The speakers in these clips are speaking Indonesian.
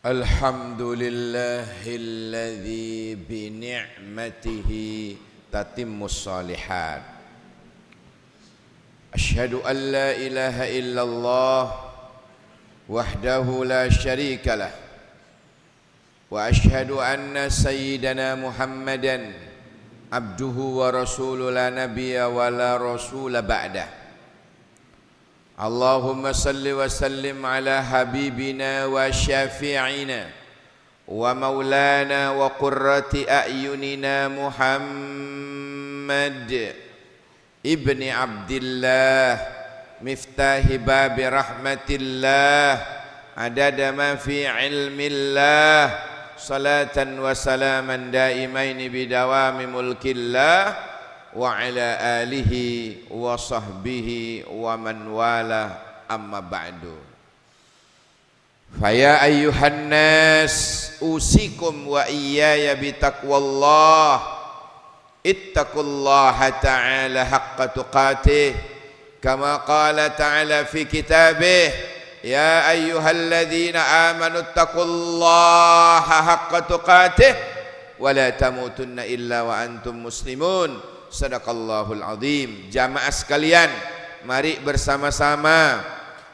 Alhamdulillahilladzi bini'matihi tatimmus shalihat. Asyhadu an la ilaha illallah wahdahu la syarika lah. Wa asyhadu anna sayyidana Muhammadan abduhu wa rasuluhu la nabiyya wa la rasula ba'dah. Allahumma salli wa sallim ala habibina wa syafi'ina wa maulana wa qurrati a'yunina Muhammad ibni Abdillah miftahi babi rahmatillah adada ma fi ilmillah salatan wa salaman daimaini bidawami mulkillah wa ala alihi wa sahbihi wa man wala amma ba'du. Faya ayyuhan nas usikum wa iyaya bitaqwallah ittaqullaha ta'ala haqqa tuqatih kama qala ta'ala fi kitabih ya ayyuhalladzina amanu ittaqullaha haqqa tuqatih wa la tamutunna illa wa antum muslimun. Sadaqallahul azim. Jamaah sekalian, mari bersama-sama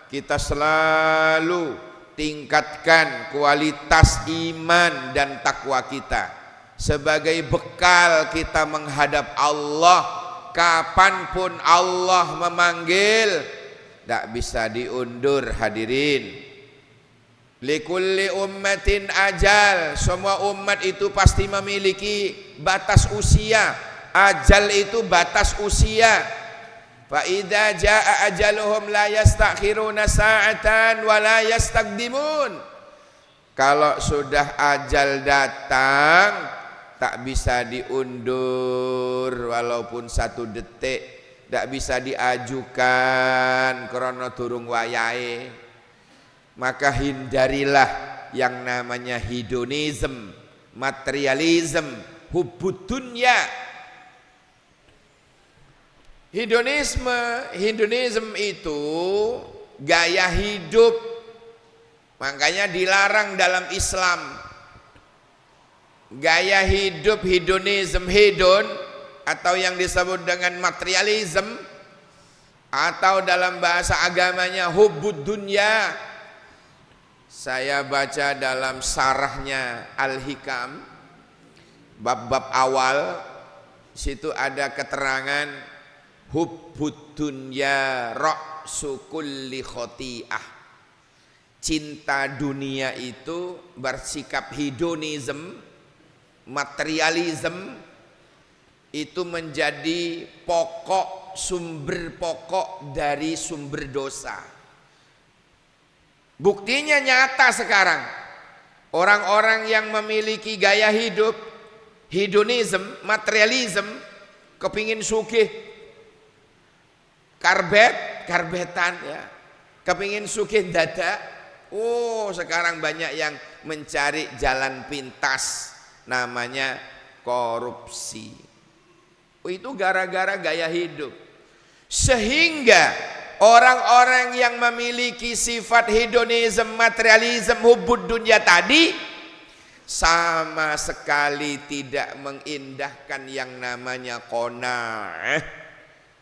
kita selalu tingkatkan kualitas iman dan takwa kita sebagai bekal kita menghadap Allah kapanpun Allah memanggil. Tak bisa diundur hadirin. Likulli ummatin ajal. Semua umat itu pasti memiliki batas usia. Ajal itu batas usia. Fa idza jaa ajaluhum la yastakhiruna sa'atan wa la yastaqdimun. Kalau sudah ajal datang tak bisa diundur walaupun 1 detik, tak bisa diajukan karena durung wayahe. Maka hindarilah yang namanya hedonism, materialism, hubbud dunya. Hedonisme itu gaya hidup, makanya dilarang dalam Islam. Gaya hidup hedonisme, hedon atau yang disebut dengan materialism atau dalam bahasa agamanya hubbud dunya. Saya baca dalam sarahnya Al-Hikam bab-bab awal, situ ada keterangan hubbud dunya ra'su kulli khoti'ah. Cinta dunia itu bersikap hedonism, materialism itu menjadi sumber pokok dari sumber dosa. Buktinya nyata sekarang. Orang-orang yang memiliki gaya hidup hedonism, materialism, kepingin sugih, karbetan ya, kepingin sugih dadak. Oh, sekarang banyak yang mencari jalan pintas, namanya korupsi. Oh, itu gara-gara gaya hidup. Sehingga orang-orang yang memiliki sifat hedonisme, materialisme, hubbud dunya tadi sama sekali tidak mengindahkan yang namanya qanaah.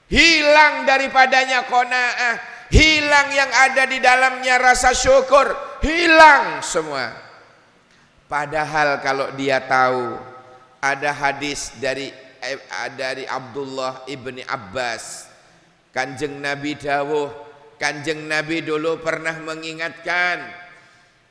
Hilang daripadanya qanaah, hilang yang ada di dalamnya rasa syukur, hilang semua. Padahal kalau dia tahu ada hadis dari Abdullah ibni Abbas, Kanjeng Nabi dawuh, Kanjeng Nabi dulu pernah mengingatkan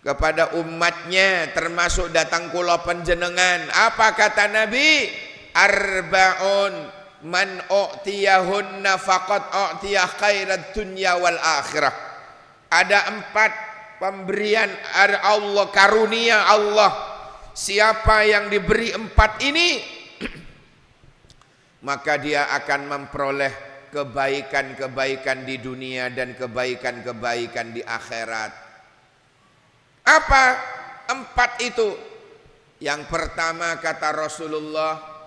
kepada umatnya, termasuk datang kula panjenengan. Apa kata Nabi? Arba'un man u'tiyahunna faqad u'tiyah khairat dunya wal akhirah. Ada 4 pemberian Allah, karunia Allah. Siapa yang diberi 4 ini maka dia akan memperoleh kebaikan-kebaikan di dunia dan kebaikan-kebaikan di akhirat. Apa 4 itu? Yang pertama kata Rasulullah,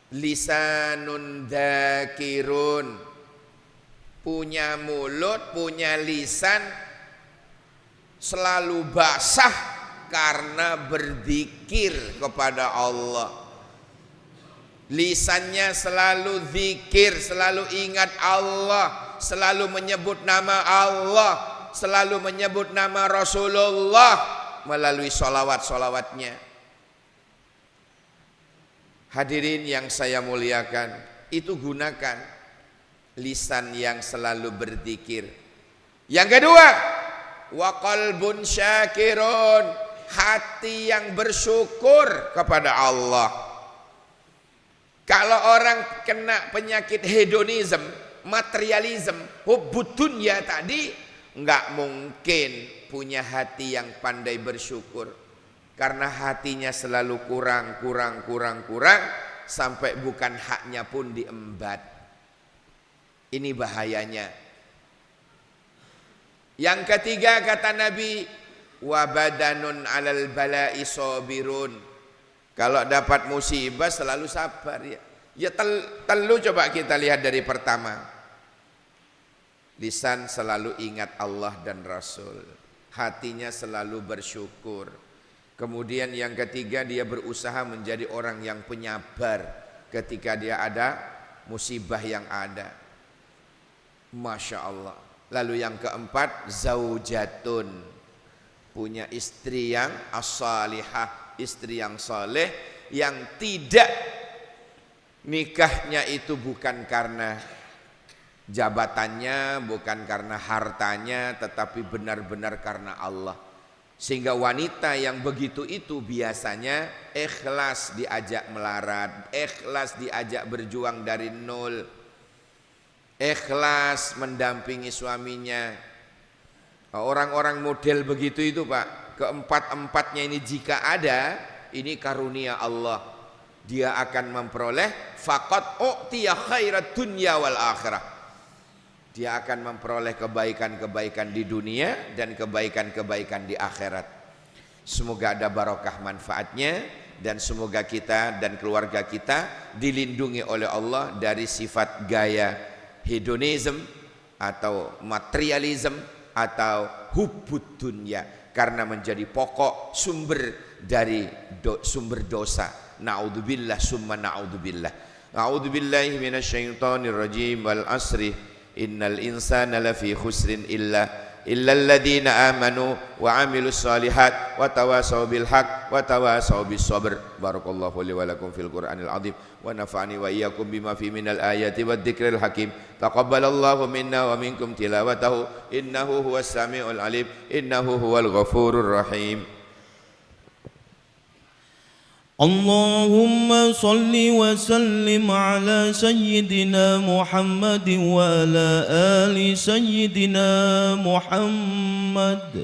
lisanun dzakirun, punya mulut, punya lisan selalu basah karena berzikir kepada Allah. Lisannya selalu zikir, selalu ingat Allah, selalu menyebut nama Allah, selalu menyebut nama Rasulullah melalui sholawat-sholawatnya. Hadirin yang saya muliakan, itu gunakan lisan yang selalu berzikir. Yang kedua, wa qalbun syakirun, hati yang bersyukur kepada Allah. Kalau orang kena penyakit hedonism, materialism, hubbud dunya tadi, enggak mungkin punya hati yang pandai bersyukur. Karena hatinya selalu kurang sampai bukan haknya pun diembat. Ini bahayanya. Yang ketiga kata Nabi, wa badanun 'alal bala'i sabirun. Kalau dapat musibah selalu sabar ya. Ya telu coba kita lihat dari pertama. Lisan selalu ingat Allah dan Rasul. Hatinya selalu bersyukur. Kemudian yang ketiga, dia berusaha menjadi orang yang penyabar ketika dia ada musibah yang ada. Masya Allah. Lalu yang keempat, zaujatun, punya istri yang as-salihah, istri yang saleh, yang tidak nikahnya itu bukan karena jabatannya, bukan karena hartanya, tetapi benar-benar karena Allah. Sehingga wanita yang begitu itu biasanya ikhlas diajak melarat, ikhlas diajak berjuang dari nol, ikhlas mendampingi suaminya. Orang-orang model begitu itu Pak, keempat-empatnya ini jika ada, ini karunia Allah. Dia akan memperoleh faqad u'tiya khairat dunya wal akhirah. Dia akan memperoleh kebaikan-kebaikan di dunia dan kebaikan-kebaikan di akhirat. Semoga ada barokah manfaatnya, dan semoga kita dan keluarga kita dilindungi oleh Allah dari sifat gaya hedonism atau materialism atau hubbud dunya, karena menjadi pokok sumber dari sumber dosa. Na'udzubillah summa na'udzubillah. A'udzubillahi minasyaitonir rajim. Wal asri innal insana lafi khusrin illa alladhina amanu wa amilus solihat wa tawasaw bil haq wa tawasaw bis sabr. Barakallahu li wa lakum fil Qur'anil azim wa nafa'ani wa iyyakum bima fi minal ayati wad dzikril hakim. Taqabbalallahu minna wa minkum tilawatahu innahu huwas samiul alim innahu huwal ghafurur rahim. اللهم صل وسلم على سيدنا محمد وعلى آل سيدنا محمد.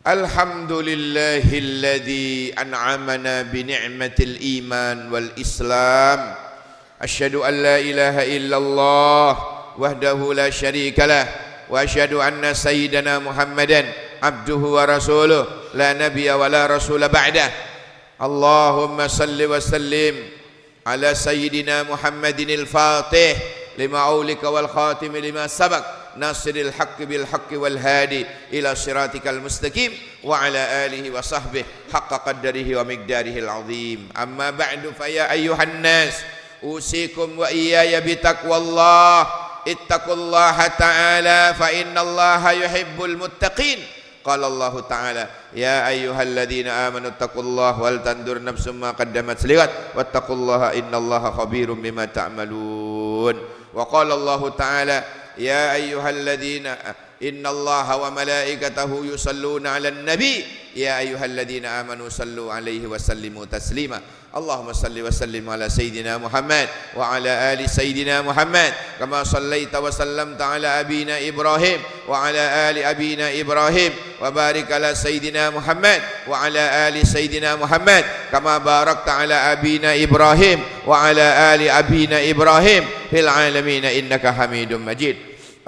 الحمد لله الذي أنعمنا بنعمة الإيمان والإسلام. أشهد أن لا إله إلا الله وحده لا شريك له وأشهد أن سيدنا محمدا عبده ورسوله لا نبي ولا رسول بعده. اللهم صل وسلم على سيدنا محمد الفاتح لما أولك والخاتم لما سبق ناصر الحق بالحق والهادي إلى صراطك المستقيم وعلى آله وصحبه حق قدره ومقداره العظيم. أما بعد فيا أيها الناس أوصيكم وإياي بتقوى الله. اتقوا الله تعالى فإن الله يحب المتقين. قال الله تعالى يا أيها الذين آمنوا اتقوا الله ولتنظر نفس ما قدمت لغد واتقوا الله إن الله خبير بما تعملون. وقال الله تعالى يا أيها الذين إن الله وملائكته يصلون على النبي يا أيها الذين آمنوا صلوا عليه وسلموا تسليما. اللهم صل وسلم على سيدنا محمد وعلى آل سيدنا محمد كما صليت وسلمت على أبينا إبراهيم وعلى آل أبينا إبراهيم وبارك على سيدنا محمد وعلى آل سيدنا محمد كما باركت على أبينا إبراهيم وعلى آل أبينا إبراهيم في العالمين إنك حميد مجيد.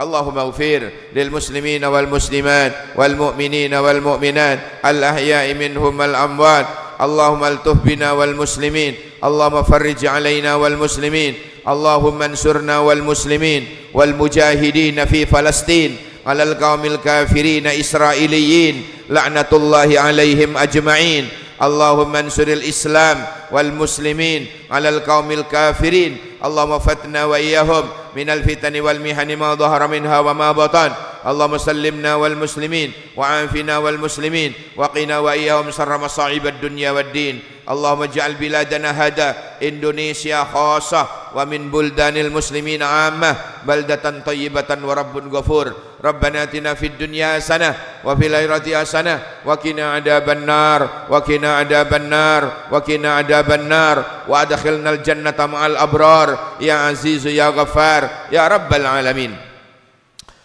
اللهم اغفر للمسلمين والمسلمات والمؤمنين والمؤمنات الأحياء منهم والأموات. اللهم الطف بنا والمسلمين. اللهم فرج علينا والمسلمين. اللهم انصرنا والمسلمين والمجاهدين في فلسطين alal qaumil kafirin israiliyyin la'natullahi alaihim ajma'in. Allahumma ansuril Islam wal muslimin alal qaumil kafirin. Allahumma fatna wa iyyahum minal fitani wal mihani ma dhahara minha wa ma batan. Allahumma sallimna wal muslimin wa afina wal muslimin wa qina wa iyyahum syarra masa'ib ad-dunya wad din. Allahumma ij'al biladana hada Indonesia khassah wa min buldanil muslimin ammah baldatan thayyibatan wa rabbun ghafur. Rabbana atina fid dunya hasanah wa fil akhirati hasanah wa qina adzaban nar wa qina adzaban nar wa qina adzaban nar wa adkhilnal jannata ma'al abrar ya aziz ya ghaffar ya rabbal alamin.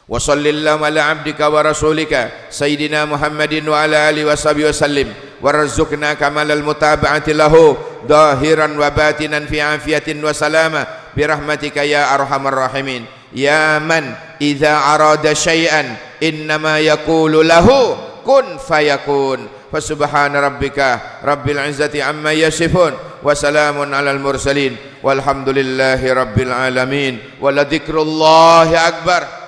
Wa sallallahu ala abdika wa rasulika sayyidina Muhammadin wa ala alihi wa sahbihi wa sallim warzuqna kamalal mutaba'ati lahu zahiran wa batinan fi afiyatin wa salama birahmatika ya arhamar rahimin. Ya man idza arada syai'an innama yaqulu lahu kun fayakun. Fasubhana rabbika rabbil izzati amma yasifun wa salamun alal mursalin walhamdulillahi rabbil alamin wa la dzikrullahi akbar.